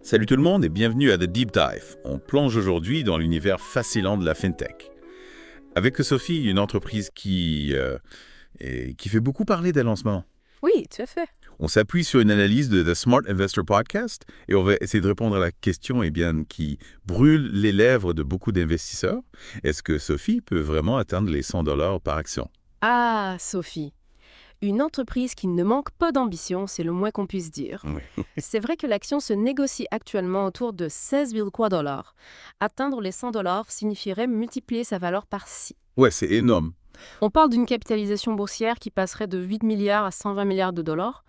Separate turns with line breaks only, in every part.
Salut tout le monde et bienvenue à The Deep Dive. On plonge aujourd'hui dans l'univers fascinant de la FinTech. Avec Sophie, une entreprise qui fait beaucoup parler d'elle en ce moment.
Oui, tout à fait.
On s'appuie sur une analyse de The Smart Investor Podcast et on va essayer de répondre à la question qui brûle les lèvres de beaucoup d'investisseurs. Est-ce que Sophie peut vraiment atteindre les $100 par action?
Ah, Sophie. Une entreprise qui ne manque pas d'ambition, c'est le moins qu'on puisse dire.
Oui.
C'est vrai que l'action se négocie actuellement autour de 16,3 $. Atteindre les 100 $ signifierait multiplier sa valeur par 6.
Ouais, c'est énorme.
On parle d'une capitalisation boursière qui passerait de 8 milliards à 120 milliards de dollars.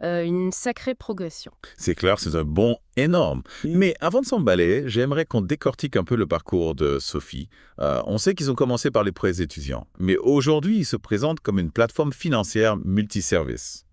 Une sacrée progression.
C'est clair, c'est un bond énorme. Mais avant de s'emballer, j'aimerais qu'on décortique un peu le parcours de Sophie. On sait qu'ils ont commencé par les prêts étudiants, mais aujourd'hui, ils se présentent comme une plateforme financière multiservice.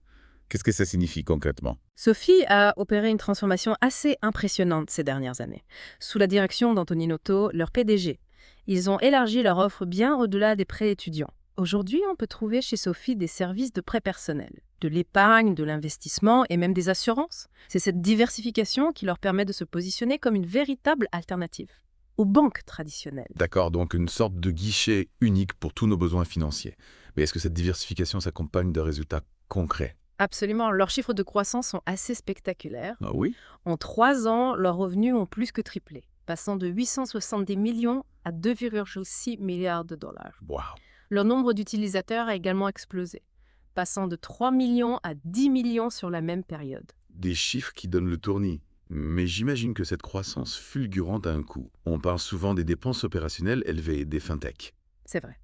Qu'est-ce que ça signifie concrètement?
Sophie a opéré une transformation assez impressionnante ces dernières années. Sous la direction d'Anthony Noto, leur PDG, ils ont élargi leur offre bien au-delà des prêts étudiants. Aujourd'hui, on peut trouver chez Sophie des services de prêt personnel, de l'épargne, de l'investissement et même des assurances. C'est cette diversification qui leur permet de se positionner comme une véritable alternative aux banques traditionnelles.
D'accord, donc une sorte de guichet unique pour tous nos besoins financiers. Mais est-ce que cette diversification s'accompagne de résultats concrets?
Absolument, leurs chiffres de croissance sont assez spectaculaires.
Ah oui?
En 3 ans, leurs revenus ont plus que triplé, passant de 870 millions à 2,6 milliards de dollars.
Waouh!
Leur nombre d'utilisateurs a également explosé, passant de 3 millions à 10 millions sur la même période.
Des chiffres qui donnent le tournis. Mais j'imagine que cette croissance fulgurante a un coût. On parle souvent des dépenses opérationnelles élevées des FinTech.
C'est vrai.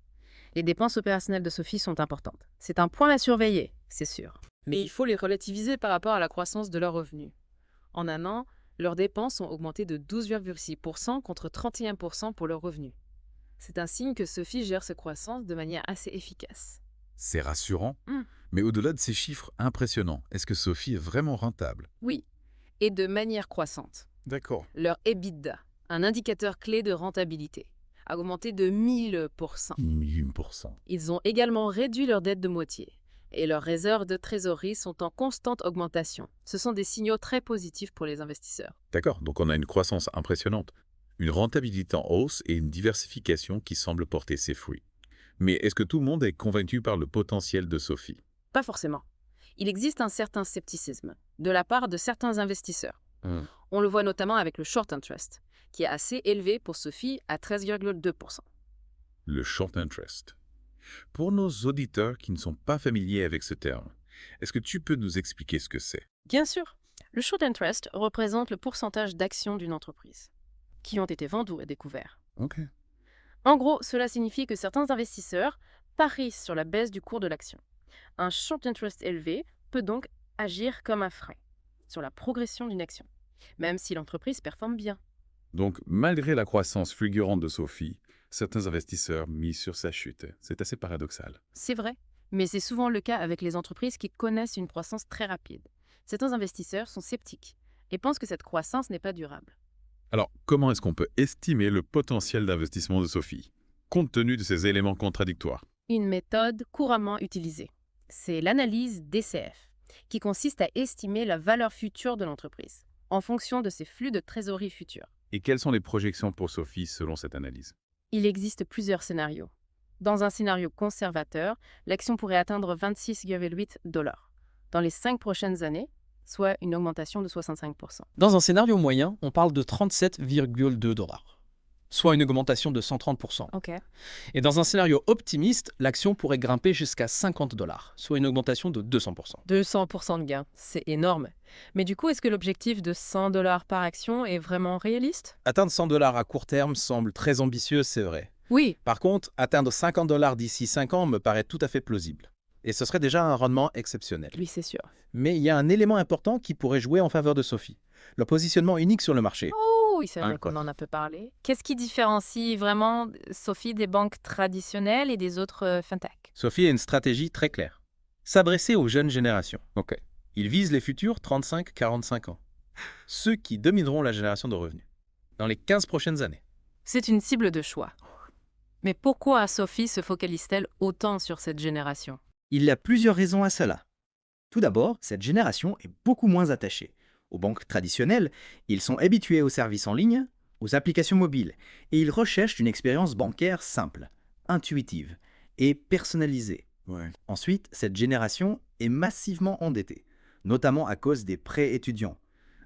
Les dépenses opérationnelles de Sophie sont importantes. C'est un point à surveiller, c'est sûr. Mais il faut les relativiser par rapport à la croissance de leurs revenus. En un an, leurs dépenses ont augmenté de 12,6% contre 31% pour leurs revenus. C'est un signe que Sophie gère cette croissance de manière assez efficace.
C'est rassurant,
Mm.
mais au-delà de ces chiffres impressionnants, est-ce que Sophie est vraiment rentable?
Oui, et de manière croissante.
D'accord.
Leur EBITDA, un indicateur clé de rentabilité, a augmenté de 1000%.
1000%.
Ils ont également réduit leur dette de moitié. Et leurs réserves de trésorerie sont en constante augmentation. Ce sont des signaux très positifs pour les investisseurs.
D'accord, donc on a une croissance impressionnante, une rentabilité en hausse et une diversification qui semble porter ses fruits. Mais est-ce que tout le monde est convaincu par le potentiel de Sophie?
Pas forcément. Il existe un certain scepticisme de la part de certains investisseurs. On le voit notamment avec le short interest, qui est assez élevé pour Sophie à 13,2%.
Le short interest. Pour nos auditeurs qui ne sont pas familiers avec ce terme, est-ce que tu peux nous expliquer ce que c'est?
Bien sûr, le short interest représente le pourcentage d'actions d'une entreprise qui ont été vendues et découvertes.
Ok.
En gros, cela signifie que certains investisseurs parient sur la baisse du cours de l'action. Un short interest élevé peut donc agir comme un frein sur la progression d'une action, même si l'entreprise performe bien.
Donc, malgré la croissance fulgurante de Sophie, certains investisseurs misent sur sa chute. C'est assez paradoxal.
C'est vrai, mais c'est souvent le cas avec les entreprises qui connaissent une croissance très rapide. Certains investisseurs sont sceptiques et pensent que cette croissance n'est pas durable.
Alors, comment est-ce qu'on peut estimer le potentiel d'investissement de Sophie, compte tenu de ces éléments contradictoires?
Une méthode couramment utilisée, c'est l'analyse DCF, qui consiste à estimer la valeur future de l'entreprise en fonction de ses flux de trésorerie futurs.
Et quelles sont les projections pour Sophie selon cette analyse?
Il existe plusieurs scénarios. Dans un scénario conservateur, l'action pourrait atteindre 26,8 $. Dans les 5 prochaines années, soit une augmentation de 65%.
Dans un scénario moyen, on parle de 37,2 $, soit une augmentation de 130%.
Ok.
Et dans un scénario optimiste, l'action pourrait grimper jusqu'à 50 $, soit une augmentation de 200%.
200% de gain, c'est énorme. Mais du coup, est-ce que l'objectif de 100 $ par action est vraiment réaliste?
Atteindre 100 $ à court terme semble très ambitieux, c'est vrai.
Oui,
Par contre, atteindre 50 $ d'ici 5 ans me paraît tout à fait plausible. Et ce serait déjà un rendement exceptionnel.
oui, c'est sûr.
Mais il y a un élément important qui pourrait jouer en faveur de Sophie. Le positionnement unique sur le marché.
Oh, oui, c'est vrai
Incroyable.
qu'on en a peu parlé. Qu'est-ce qui différencie vraiment Sophie des banques traditionnelles et des autres fintech?
Sophie a une stratégie très claire. S'adresser aux jeunes générations.
Ok.
Il vise les futurs 35-45 ans. Ceux qui domineront la génération de revenus. Dans les 15 prochaines années.
C'est une cible de choix. Mais pourquoi Sophie se focalise-t-elle autant sur cette génération?
Il y a plusieurs raisons à cela. Tout d'abord, cette génération est beaucoup moins attachée. Aux banques traditionnelles, ils sont habitués aux services en ligne, aux applications mobiles, et ils recherchent une expérience bancaire simple, intuitive et personnalisée.
Ouais.
Ensuite, cette génération est massivement endettée, notamment à cause des prêts étudiants,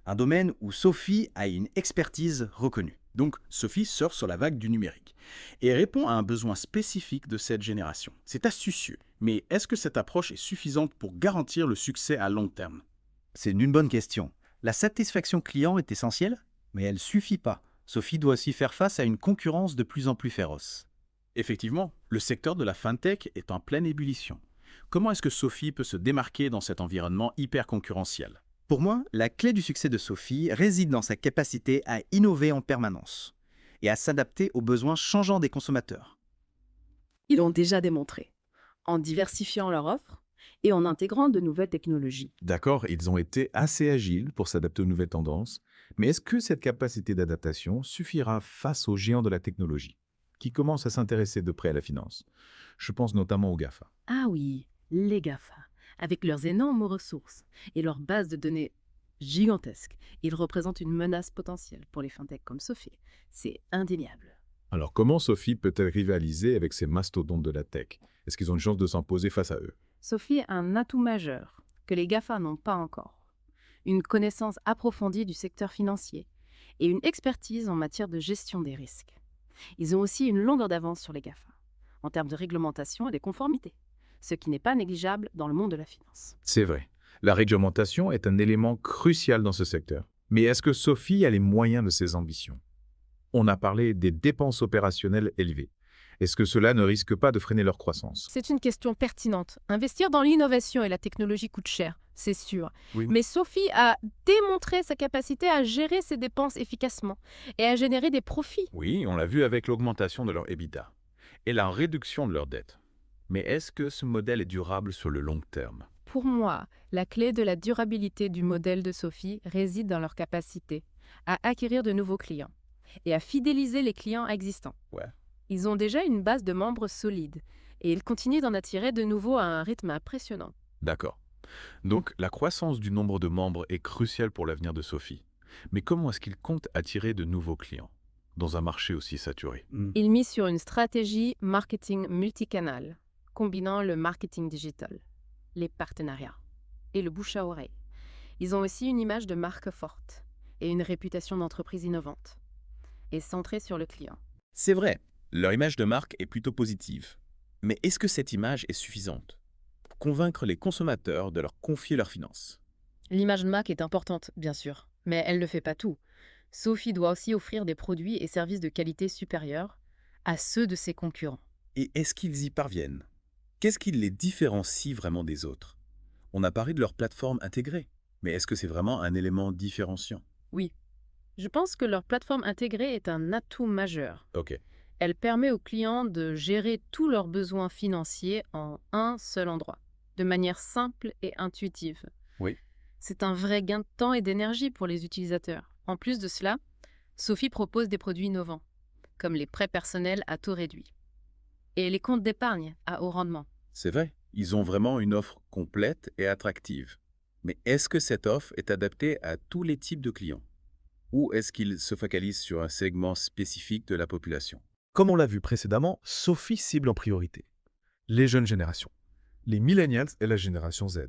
un domaine où Sophie a une expertise reconnue.
Donc, Sophie surfe sur la vague du numérique et répond à un besoin spécifique de cette génération. C'est astucieux, mais est-ce que cette approche est suffisante pour garantir le succès à long terme?
C'est une bonne question. La satisfaction client est essentielle, mais elle ne suffit pas. Sophie doit aussi faire face à une concurrence de plus en plus féroce.
Effectivement, le secteur de la fintech est en pleine ébullition. Comment est-ce que Sophie peut se démarquer dans cet environnement hyper concurrentiel?
Pour moi, la clé du succès de Sophie réside dans sa capacité à innover en permanence et à s'adapter aux besoins changeants des consommateurs.
Ils l'ont déjà démontré, en diversifiant leur offre et en intégrant de nouvelles technologies.
D'accord, ils ont été assez agiles pour s'adapter aux nouvelles tendances, mais est-ce que cette capacité d'adaptation suffira face aux géants de la technologie, qui commencent à s'intéresser de près à la finance? Je pense notamment aux GAFA.
Ah oui, les GAFA, avec leurs énormes ressources et leurs bases de données gigantesques, ils représentent une menace potentielle pour les fintechs comme Sophie. C'est indéniable.
Alors comment Sophie peut-elle rivaliser avec ces mastodontes de la tech? Est-ce qu'ils ont une chance de s'imposer face à eux?
Sophie a un atout majeur que les GAFA n'ont pas encore. Une connaissance approfondie du secteur financier et une expertise en matière de gestion des risques. Ils ont aussi une longueur d'avance sur les GAFA, en termes de réglementation et de conformité, ce qui n'est pas négligeable dans le monde de la finance.
C'est vrai. La réglementation est un élément crucial dans ce secteur. Mais est-ce que Sophie a les moyens de ses ambitions? On a parlé des dépenses opérationnelles élevées. Est-ce que cela ne risque pas de freiner leur croissance?
C'est une question pertinente. Investir dans l'innovation et la technologie coûte cher, c'est sûr.
Oui.
Mais Sophie a démontré sa capacité à gérer ses dépenses efficacement et à générer des profits.
Oui, on l'a vu avec l'augmentation de leur EBITDA et la réduction de leur dette. Mais est-ce que ce modèle est durable sur le long terme?
Pour moi, la clé de la durabilité du modèle de Sophie réside dans leur capacité à acquérir de nouveaux clients et à fidéliser les clients existants.
Ouais.
Ils ont déjà une base de membres solide et ils continuent d'en attirer de nouveau à un rythme impressionnant.
D'accord. Donc, la croissance du nombre de membres est cruciale pour l'avenir de Sophie. Mais comment est-ce qu'ils comptent attirer de nouveaux clients dans un marché aussi saturé?
Ils misent sur une stratégie marketing multicanal, combinant le marketing digital, les partenariats et le bouche à oreille. Ils ont aussi une image de marque forte et une réputation d'entreprise innovante et centrée sur le client.
C'est vrai, leur image de marque est plutôt positive. Mais est-ce que cette image est suffisante pour convaincre les consommateurs de leur confier leurs finances?
L'image de marque est importante, bien sûr, mais elle ne fait pas tout. Sophie doit aussi offrir des produits et services de qualité supérieure à ceux de ses concurrents.
Et est-ce qu'ils y parviennent? Qu'est-ce qui les différencie vraiment des autres? On a parlé de leur plateforme intégrée, mais est-ce que c'est vraiment un élément différenciant?
Oui, je pense que leur plateforme intégrée est un atout majeur.
Ok.
Elle permet aux clients de gérer tous leurs besoins financiers en un seul endroit, de manière simple et intuitive.
Oui.
C'est un vrai gain de temps et d'énergie pour les utilisateurs. En plus de cela, Sophie propose des produits innovants, comme les prêts personnels à taux réduit et les comptes d'épargne à haut rendement.
C'est vrai, ils ont vraiment une offre complète et attractive. Mais est-ce que cette offre est adaptée à tous les types de clients? Ou est-ce qu'ils se focalisent sur un segment spécifique de la population?
Comme on l'a vu précédemment, Sophie cible en priorité les jeunes générations, les millennials et la génération Z.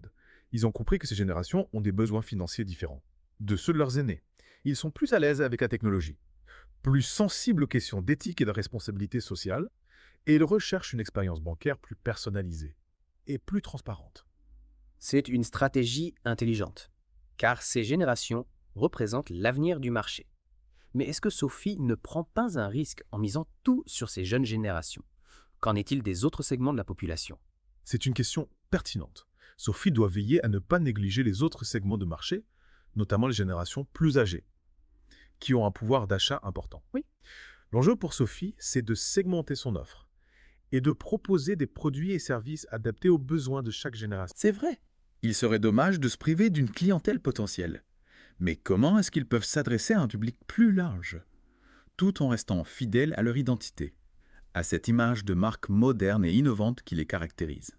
Ils ont compris que ces générations ont des besoins financiers différents de ceux de leurs aînés. Ils sont plus à l'aise avec la technologie, plus sensibles aux questions d'éthique et de responsabilité sociale, et ils recherchent une expérience bancaire plus personnalisée et plus transparente.
C'est une stratégie intelligente, car ces générations représentent l'avenir du marché. Mais est-ce que Sophie ne prend pas un risque en misant tout sur ces jeunes générations? Qu'en est-il des autres segments de la population?
C'est une question pertinente. Sophie doit veiller à ne pas négliger les autres segments de marché, notamment les générations plus âgées, qui ont un pouvoir d'achat important.
Oui.
L'enjeu pour Sophie, c'est de segmenter son offre et de proposer des produits et services adaptés aux besoins de chaque génération.
C'est vrai. Il serait dommage de se priver d'une clientèle potentielle. Mais comment est-ce qu'ils peuvent s'adresser à un public plus large, tout en restant fidèles à leur identité, à cette image de marque moderne et innovante qui les caractérise?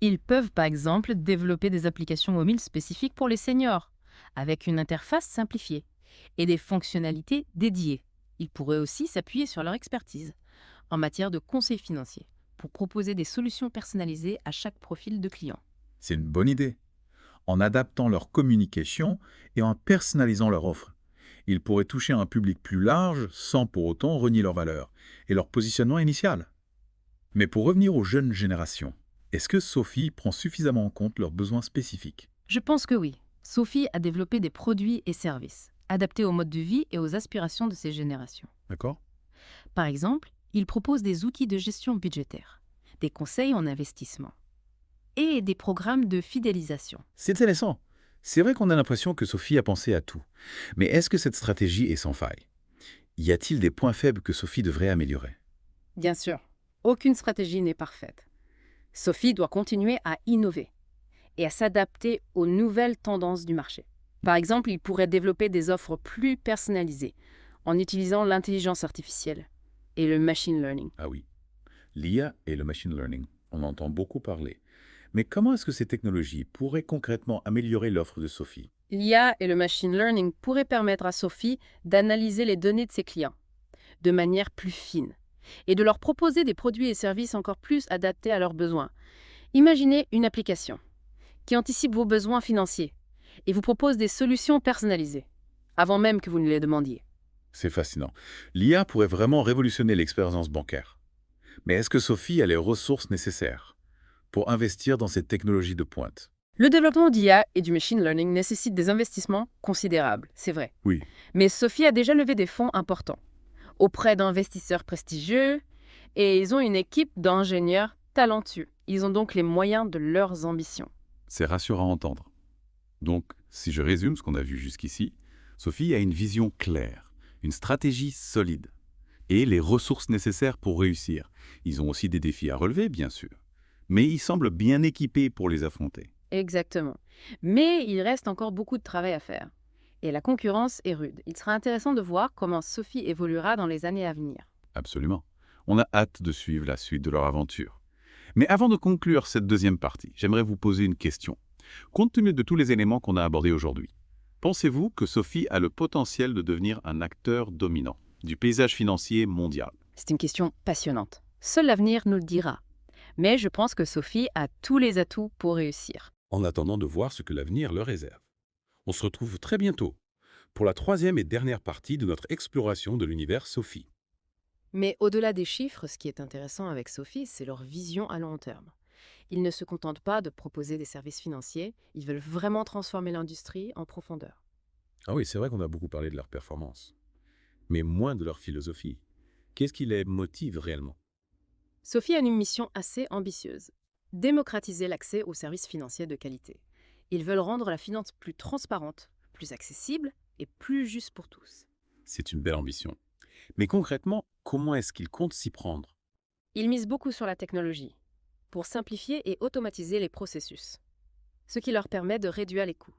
Ils peuvent par exemple développer des applications mobiles spécifiques pour les seniors, avec une interface simplifiée et des fonctionnalités dédiées. Ils pourraient aussi s'appuyer sur leur expertise en matière de conseil financier pour proposer des solutions personnalisées à chaque profil de client.
C'est une bonne idée. En adaptant leur communication et en personnalisant leur offre, ils pourraient toucher un public plus large sans pour autant renier leurs valeurs et leur positionnement initial. Mais pour revenir aux jeunes générations, est-ce que Sophie prend suffisamment en compte leurs besoins spécifiques?
Je pense que oui. Sophie a développé des produits et services adaptés au mode de vie et aux aspirations de ces générations.
D'accord?
Par exemple, il propose des outils de gestion budgétaire, des conseils en investissement et des programmes de fidélisation.
C'est intéressant. C'est vrai qu'on a l'impression que Sophie a pensé à tout. Mais est-ce que cette stratégie est sans faille? Y a-t-il des points faibles que Sophie devrait améliorer?
Bien sûr, aucune stratégie n'est parfaite. Sophie doit continuer à innover et à s'adapter aux nouvelles tendances du marché. Par exemple, il pourrait développer des offres plus personnalisées en utilisant l'intelligence artificielle et le machine learning.
Ah oui, l'IA et le machine learning, on entend beaucoup parler. Mais comment est-ce que ces technologies pourraient concrètement améliorer l'offre de Sophie?
L'IA et le machine learning pourraient permettre à Sophie d'analyser les données de ses clients de manière plus fine et de leur proposer des produits et services encore plus adaptés à leurs besoins. Imaginez une application qui anticipe vos besoins financiers et vous propose des solutions personnalisées avant même que vous ne les demandiez.
C'est fascinant. L'IA pourrait vraiment révolutionner l'expérience bancaire. Mais est-ce que Sophie a les ressources nécessaires pour investir dans cette technologie de pointe?
Le développement d'IA et du machine learning nécessite des investissements considérables, c'est vrai.
Oui.
Mais Sophie a déjà levé des fonds importants auprès d'investisseurs prestigieux et ils ont une équipe d'ingénieurs talentueux. Ils ont donc les moyens de leurs ambitions.
C'est rassurant à entendre. Donc, si je résume ce qu'on a vu jusqu'ici, Sophie a une vision claire, une stratégie solide et les ressources nécessaires pour réussir. Ils ont aussi des défis à relever, bien sûr, mais ils semblent bien équipés pour les affronter.
Exactement. Mais il reste encore beaucoup de travail à faire. Et la concurrence est rude. Il sera intéressant de voir comment Sophie évoluera dans les années à venir.
Absolument. On a hâte de suivre la suite de leur aventure. Mais avant de conclure cette deuxième partie, j'aimerais vous poser une question. Compte tenu de tous les éléments qu'on a abordés aujourd'hui, pensez-vous que Sophie a le potentiel de devenir un acteur dominant du paysage financier mondial?
C'est une question passionnante. Seul l'avenir nous le dira. Mais je pense que Sophie a tous les atouts pour réussir.
En attendant de voir ce que l'avenir leur réserve. On se retrouve très bientôt pour la troisième et dernière partie de notre exploration de l'univers Sophie.
Mais au-delà des chiffres, ce qui est intéressant avec Sophie, c'est leur vision à long terme. Ils ne se contentent pas de proposer des services financiers, ils veulent vraiment transformer l'industrie en profondeur.
Ah oui, c'est vrai qu'on a beaucoup parlé de leur performance, mais moins de leur philosophie. Qu'est-ce qui les motive réellement?
Sophie a une mission assez ambitieuse. Démocratiser l'accès aux services financiers de qualité. Ils veulent rendre la finance plus transparente, plus accessible et plus juste pour tous.
C'est une belle ambition. Mais concrètement, comment est-ce qu'ils comptent s'y prendre?
Ils misent beaucoup sur la technologie pour simplifier et automatiser les processus, ce qui leur permet de réduire les coûts.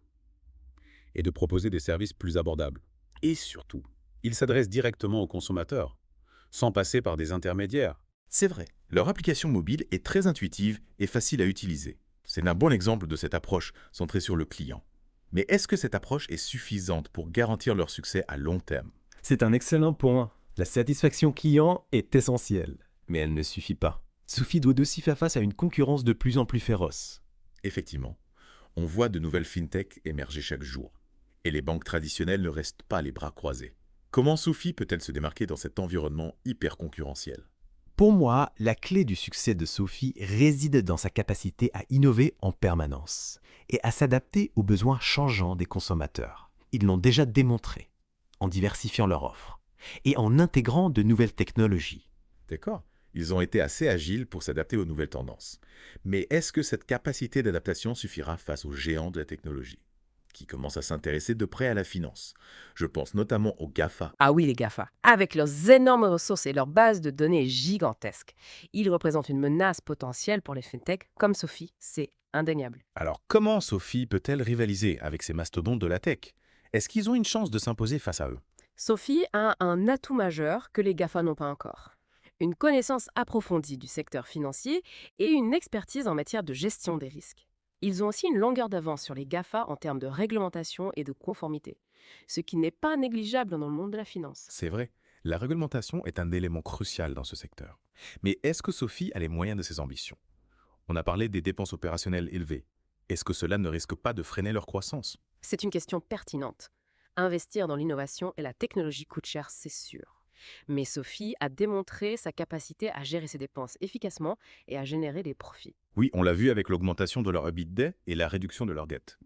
Et de proposer des services plus abordables. Et surtout, ils s'adressent directement aux consommateurs, sans passer par des intermédiaires.
C'est vrai, leur application mobile est très intuitive et facile à utiliser. C'est un bon exemple de cette approche centrée sur le client. Mais est-ce que cette approche est suffisante pour garantir leur succès à long terme?
C'est un excellent point. La satisfaction client est essentielle, mais elle ne suffit pas. Sophie doit aussi faire face à une concurrence de plus en plus féroce.
Effectivement, on voit de nouvelles fintechs émerger chaque jour. Et les banques traditionnelles ne restent pas les bras croisés. Comment Sophie peut-elle se démarquer dans cet environnement hyper concurrentiel?
Pour moi, la clé du succès de Sophie réside dans sa capacité à innover en permanence et à s'adapter aux besoins changeants des consommateurs. Ils l'ont déjà démontré en diversifiant leur offre et en intégrant de nouvelles technologies.
D'accord, ils ont été assez agiles pour s'adapter aux nouvelles tendances. Mais est-ce que cette capacité d'adaptation suffira face aux géants de la technologie, qui commencent à s'intéresser de près à la finance? Je pense notamment aux GAFA.
Ah oui, les GAFA. Avec leurs énormes ressources et leur base de données gigantesques, ils représentent une menace potentielle pour les fintechs comme Sophie, c'est indéniable.
Alors comment Sophie peut-elle rivaliser avec ces mastodontes de la tech? Est-ce qu'ils ont une chance de s'imposer face à eux?
Sophie a un atout majeur que les GAFA n'ont pas encore. Une connaissance approfondie du secteur financier et une expertise en matière de gestion des risques. Ils ont aussi une longueur d'avance sur les GAFA en termes de réglementation et de conformité, ce qui n'est pas négligeable dans le monde de la finance.
C'est vrai, la réglementation est un élément crucial dans ce secteur. Mais est-ce que Sophie a les moyens de ses ambitions? On a parlé des dépenses opérationnelles élevées. Est-ce que cela ne risque pas de freiner leur croissance?
C'est une question pertinente. Investir dans l'innovation et la technologie coûte cher, c'est sûr. Mais Sophie a démontré sa capacité à gérer ses dépenses efficacement et à générer des profits.
Oui, on l'a vu avec l'augmentation de leur EBITDA et la réduction de leur dette.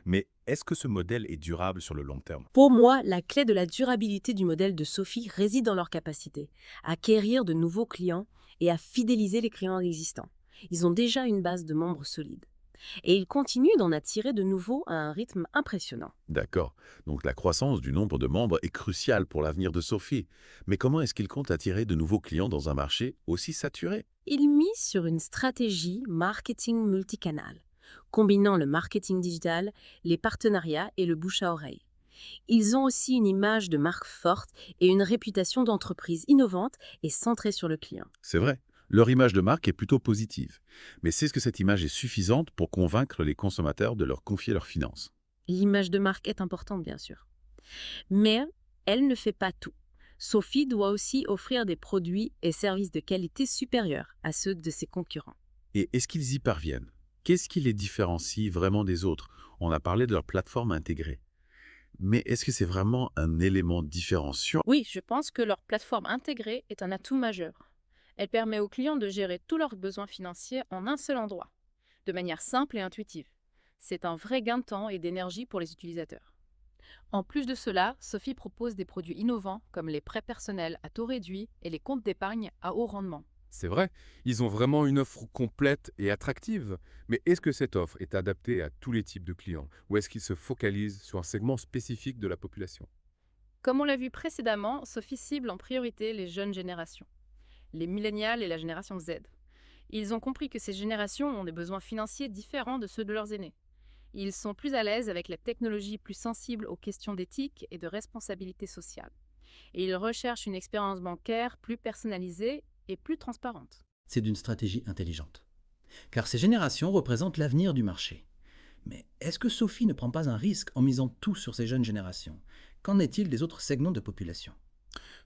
Mais est-ce que ce modèle est durable sur le long terme?
Pour moi, la clé de la durabilité du modèle de Sophie réside dans leur capacité à acquérir de nouveaux clients et à fidéliser les clients existants. Ils ont déjà une base de membres solide. Et ils continuent d'en attirer de nouveaux à un rythme impressionnant.
D'accord. Donc la croissance du nombre de membres est cruciale pour l'avenir de Sophie. Mais comment est-ce qu'il compte attirer de nouveaux clients dans un marché aussi saturé?
Ils misent sur une stratégie marketing multicanal, combinant le marketing digital, les partenariats et le bouche à oreille. Ils ont aussi une image de marque forte et une réputation d'entreprise innovante et centrée sur le client.
C'est vrai. Leur image de marque est plutôt positive. Mais est-ce que cette image est suffisante pour convaincre les consommateurs de leur confier leurs finances?
L'image de marque est importante, bien sûr. Mais elle ne fait pas tout. Sophie doit aussi offrir des produits et services de qualité supérieure à ceux de ses concurrents.
Et est-ce qu'ils y parviennent? Qu'est-ce qui les différencie vraiment des autres? On a parlé de leur plateforme intégrée. Mais est-ce que c'est vraiment un élément différenciant?
Oui, je pense que leur plateforme intégrée est un atout majeur. Elle permet aux clients de gérer tous leurs besoins financiers en un seul endroit, de manière simple et intuitive. C'est un vrai gain de temps et d'énergie pour les utilisateurs. En plus de cela, Sophie propose des produits innovants comme les prêts personnels à taux réduit et les comptes d'épargne à haut rendement.
C'est vrai, ils ont vraiment une offre complète et attractive. Mais est-ce que cette offre est adaptée à tous les types de clients ou est-ce qu'ils se focalisent sur un segment spécifique de la population?
Comme on l'a vu précédemment, Sophie cible en priorité les jeunes générations, les millénials et la génération Z. Ils ont compris que ces générations ont des besoins financiers différents de ceux de leurs aînés. Ils sont plus à l'aise avec la technologie plus sensible aux questions d'éthique et de responsabilité sociale. Et ils recherchent une expérience bancaire plus personnalisée et plus transparente.
C'est d'une stratégie intelligente. Car ces générations représentent l'avenir du marché. Mais est-ce que Sophie ne prend pas un risque en misant tout sur ces jeunes générations? Qu'en est-il des autres segments de population?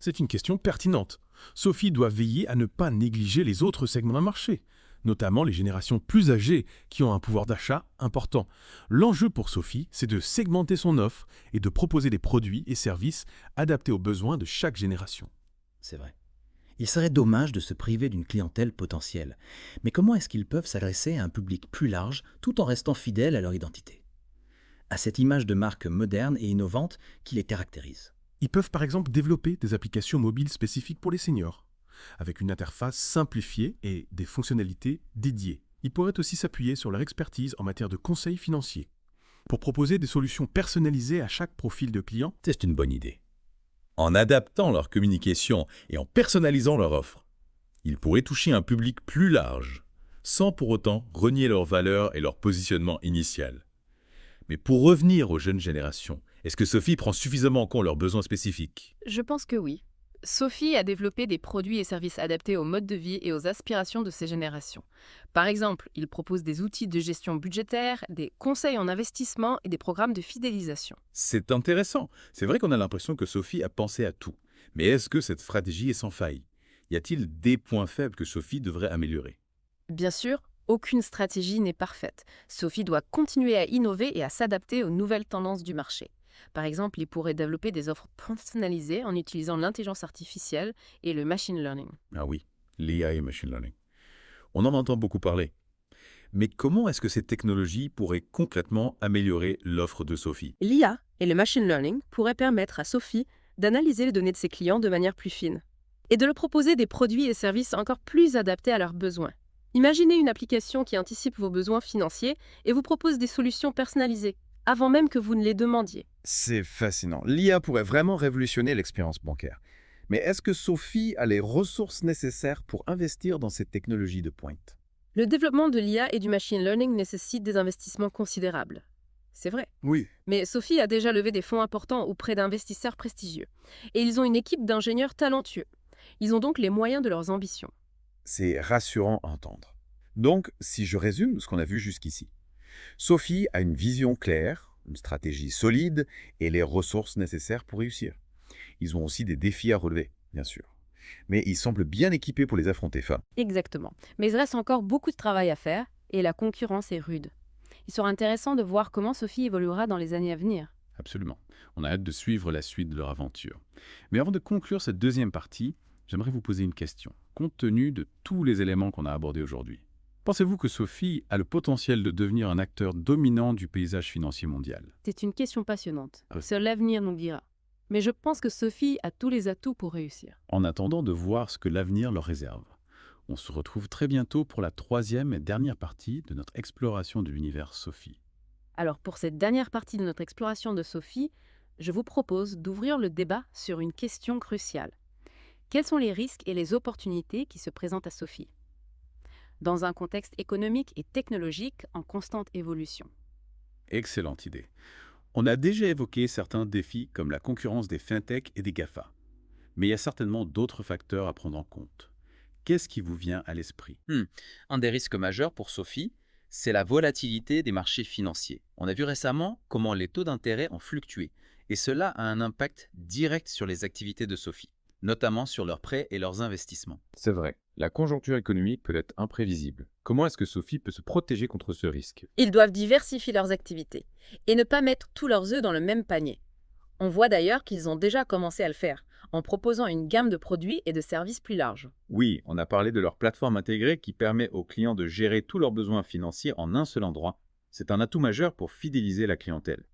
C'est une question pertinente. Sophie doit veiller à ne pas négliger les autres segments d'un marché, notamment les générations plus âgées qui ont un pouvoir d'achat important. L'enjeu pour Sophie, c'est de segmenter son offre et de proposer des produits et services adaptés aux besoins de chaque génération.
C'est vrai. Il serait dommage de se priver d'une clientèle potentielle. Mais comment est-ce qu'ils peuvent s'adresser à un public plus large tout en restant fidèles à leur identité? À cette image de marque moderne et innovante qui les caractérise.
Ils peuvent par exemple développer des applications mobiles spécifiques pour les seniors, avec une interface simplifiée et des fonctionnalités dédiées. Ils pourraient aussi s'appuyer sur leur expertise en matière de conseil financier, pour proposer des solutions personnalisées à chaque profil de client.
C'est une bonne idée. En adaptant leur communication et en personnalisant leur offre, ils pourraient toucher un public plus large, sans pour autant renier leurs valeurs et leur positionnement initial. Mais pour revenir aux jeunes générations, est-ce que Sophie prend suffisamment en compte leurs besoins spécifiques?
Je pense que oui. Sophie a développé des produits et services adaptés au mode de vie et aux aspirations de ces générations. Par exemple, il propose des outils de gestion budgétaire, des conseils en investissement et des programmes de fidélisation.
C'est intéressant. C'est vrai qu'on a l'impression que Sophie a pensé à tout. Mais est-ce que cette stratégie est sans faille? Y a-t-il des points faibles que Sophie devrait améliorer?
Bien sûr, aucune stratégie n'est parfaite. Sophie doit continuer à innover et à s'adapter aux nouvelles tendances du marché. Par exemple, il pourrait développer des offres personnalisées en utilisant l'intelligence artificielle et le machine learning.
Ah oui, l'IA et machine learning. On en entend beaucoup parler. Mais comment est-ce que ces technologies pourraient concrètement améliorer l'offre de Sophie?
L'IA et le machine learning pourraient permettre à Sophie d'analyser les données de ses clients de manière plus fine et de leur proposer des produits et services encore plus adaptés à leurs besoins. Imaginez une application qui anticipe vos besoins financiers et vous propose des solutions personnalisées, avant même que vous ne les demandiez.
C'est fascinant. L'IA pourrait vraiment révolutionner l'expérience bancaire. Mais est-ce que Sophie a les ressources nécessaires pour investir dans ces technologies de pointe?
Le développement de l'IA et du machine learning nécessite des investissements considérables. C'est vrai.
Oui.
Mais Sophie a déjà levé des fonds importants auprès d'investisseurs prestigieux. Et ils ont une équipe d'ingénieurs talentueux. Ils ont donc les moyens de leurs ambitions.
C'est rassurant à entendre. Donc, si je résume ce qu'on a vu jusqu'ici,
Sophie a une vision claire, une stratégie solide et les ressources nécessaires pour réussir. Ils ont aussi des défis à relever, bien sûr. Mais ils semblent bien équipés pour les affronter, Fa.
Exactement. Mais il reste encore beaucoup de travail à faire et la concurrence est rude. Il sera intéressant de voir comment Sophie évoluera dans les années à venir.
Absolument. On a hâte de suivre la suite de leur aventure. Mais avant de conclure cette deuxième partie, j'aimerais vous poser une question. Compte tenu de tous les éléments qu'on a abordés aujourd'hui, pensez-vous que Sophie a le potentiel de devenir un acteur dominant du paysage financier mondial?
C'est une question passionnante.
Ah oui.
Seul l'avenir nous le dira. Mais je pense que Sophie a tous les atouts pour réussir.
En attendant de voir ce que l'avenir leur réserve, on se retrouve très bientôt pour la troisième et dernière partie de notre exploration de l'univers Sophie.
Alors pour cette dernière partie de notre exploration de Sophie, je vous propose d'ouvrir le débat sur une question cruciale. Quels sont les risques et les opportunités qui se présentent à Sophie dans un contexte économique et technologique en constante évolution?
Excellente idée. On a déjà évoqué certains défis comme la concurrence des fintechs et des GAFA. Mais il y a certainement d'autres facteurs à prendre en compte. Qu'est-ce qui vous vient à l'esprit?
Un des risques majeurs pour Sophie, c'est la volatilité des marchés financiers. On a vu récemment comment les taux d'intérêt ont fluctué, et cela a un impact direct sur les activités de Sophie, notamment sur leurs prêts et leurs investissements.
C'est vrai, la conjoncture économique peut être imprévisible. Comment est-ce que Sophie peut se protéger contre ce risque?
Ils doivent diversifier leurs activités et ne pas mettre tous leurs œufs dans le même panier. On voit d'ailleurs qu'ils ont déjà commencé à le faire, en proposant une gamme de produits et de services plus large.
Oui, on a parlé de leur plateforme intégrée qui permet aux clients de gérer tous leurs besoins financiers en un seul endroit. C'est un atout majeur pour fidéliser la clientèle.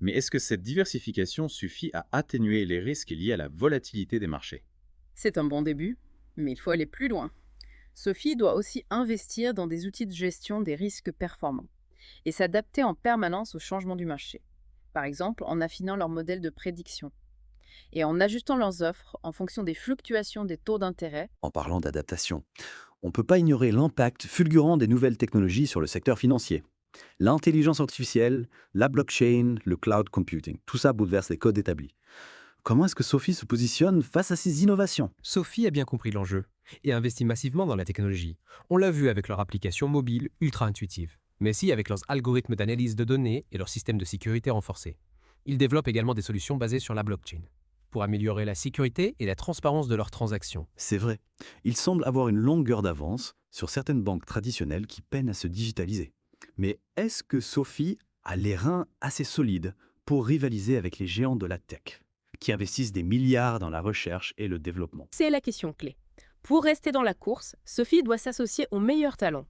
Mais est-ce que cette diversification suffit à atténuer les risques liés à la volatilité des marchés?
C'est un bon début, mais il faut aller plus loin. Sophie doit aussi investir dans des outils de gestion des risques performants et s'adapter en permanence aux changements du marché. Par exemple, en affinant leur modèle de prédiction et en ajustant leurs offres en fonction des fluctuations des taux d'intérêt.
En parlant d'adaptation, on ne peut pas ignorer l'impact fulgurant des nouvelles technologies sur le secteur financier. L'intelligence artificielle, la blockchain, le cloud computing, tout ça bouleverse les codes établis. Comment est-ce que Sophie se positionne face à ces innovations?
Sophie a bien compris l'enjeu et investit massivement dans la technologie. On l'a vu avec leur application mobile ultra intuitive, mais aussi avec leurs algorithmes d'analyse de données et leur système de sécurité renforcé. Ils développent également des solutions basées sur la blockchain pour améliorer la sécurité et la transparence de leurs transactions.
C'est vrai, il semble avoir une longueur d'avance sur certaines banques traditionnelles qui peinent à se digitaliser. Mais est-ce que Sophie a les reins assez solides pour rivaliser avec les géants de la tech, qui investissent des milliards dans la recherche et le développement?
C'est la question clé. Pour rester dans la course, Sophie doit s'associer aux meilleurs talents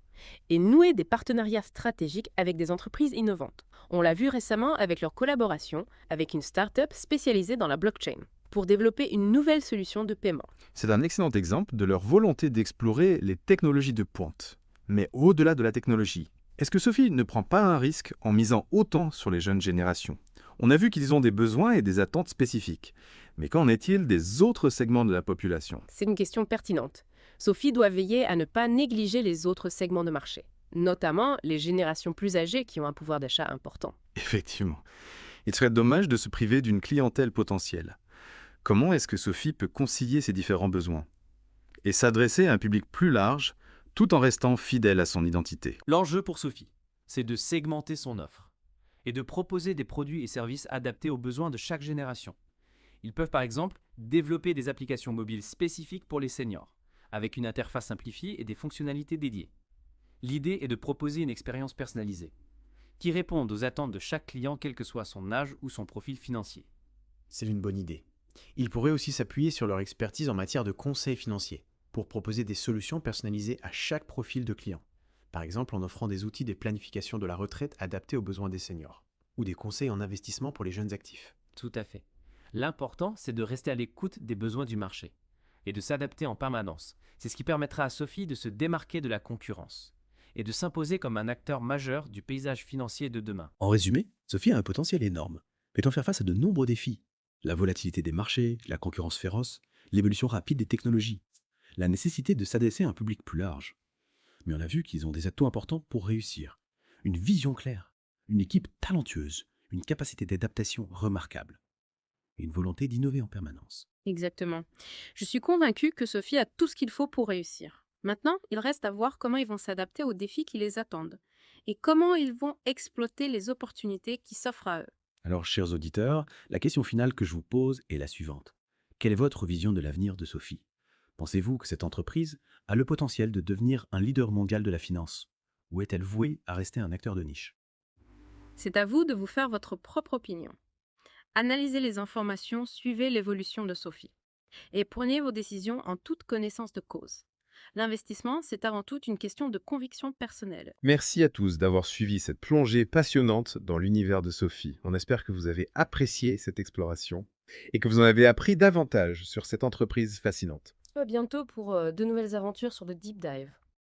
et nouer des partenariats stratégiques avec des entreprises innovantes. On l'a vu récemment avec leur collaboration avec une start-up spécialisée dans la blockchain pour développer une nouvelle solution de paiement.
C'est un excellent exemple de leur volonté d'explorer les technologies de pointe. Mais au-delà de la technologie, est-ce que Sophie ne prend pas un risque en misant autant sur les jeunes générations? On a vu qu'ils ont des besoins et des attentes spécifiques. Mais qu'en est-il des autres segments de la population?
C'est une question pertinente. Sophie doit veiller à ne pas négliger les autres segments de marché, notamment les générations plus âgées qui ont un pouvoir d'achat important.
Effectivement. Il serait dommage de se priver d'une clientèle potentielle. Comment est-ce que Sophie peut concilier ces différents besoins et s'adresser à un public plus large tout en restant fidèle à son identité?
L'enjeu pour Sophie, c'est de segmenter son offre et de proposer des produits et services adaptés aux besoins de chaque génération. Ils peuvent par exemple développer des applications mobiles spécifiques pour les seniors, avec une interface simplifiée et des fonctionnalités dédiées. L'idée est de proposer une expérience personnalisée, qui réponde aux attentes de chaque client quel que soit son âge ou son profil financier.
C'est une bonne idée. Ils pourraient aussi s'appuyer sur leur expertise en matière de conseil financier, pour proposer des solutions personnalisées à chaque profil de client. Par exemple en offrant des outils de planification de la retraite adaptés aux besoins des seniors, ou des conseils en investissement pour les jeunes actifs.
Tout à fait. L'important, c'est de rester à l'écoute des besoins du marché et de s'adapter en permanence. C'est ce qui permettra à Sophie de se démarquer de la concurrence et de s'imposer comme un acteur majeur du paysage financier de demain.
En résumé, Sophie a un potentiel énorme, mais doit faire face à de nombreux défis. La volatilité des marchés, la concurrence féroce, l'évolution rapide des technologies, la nécessité de s'adresser à un public plus large. Mais on a vu qu'ils ont des atouts importants pour réussir. Une vision claire, une équipe talentueuse, une capacité d'adaptation remarquable et une volonté d'innover en permanence.
Exactement. Je suis convaincue que Sophie a tout ce qu'il faut pour réussir. Maintenant, il reste à voir comment ils vont s'adapter aux défis qui les attendent et comment ils vont exploiter les opportunités qui s'offrent à eux.
Alors, chers auditeurs, la question finale que je vous pose est la suivante. Quelle est votre vision de l'avenir de Sophie? Pensez-vous que cette entreprise a le potentiel de devenir un leader mondial de la finance? Ou est-elle vouée à rester un acteur de niche?
C'est à vous de vous faire votre propre opinion. Analysez les informations, suivez l'évolution de Sophie et prenez vos décisions en toute connaissance de cause. L'investissement, c'est avant tout une question de conviction personnelle.
Merci à tous d'avoir suivi cette plongée passionnante dans l'univers de Sophie. On espère que vous avez apprécié cette exploration et que vous en avez appris davantage sur cette entreprise fascinante.
À bientôt pour de nouvelles aventures sur le Deep Dive.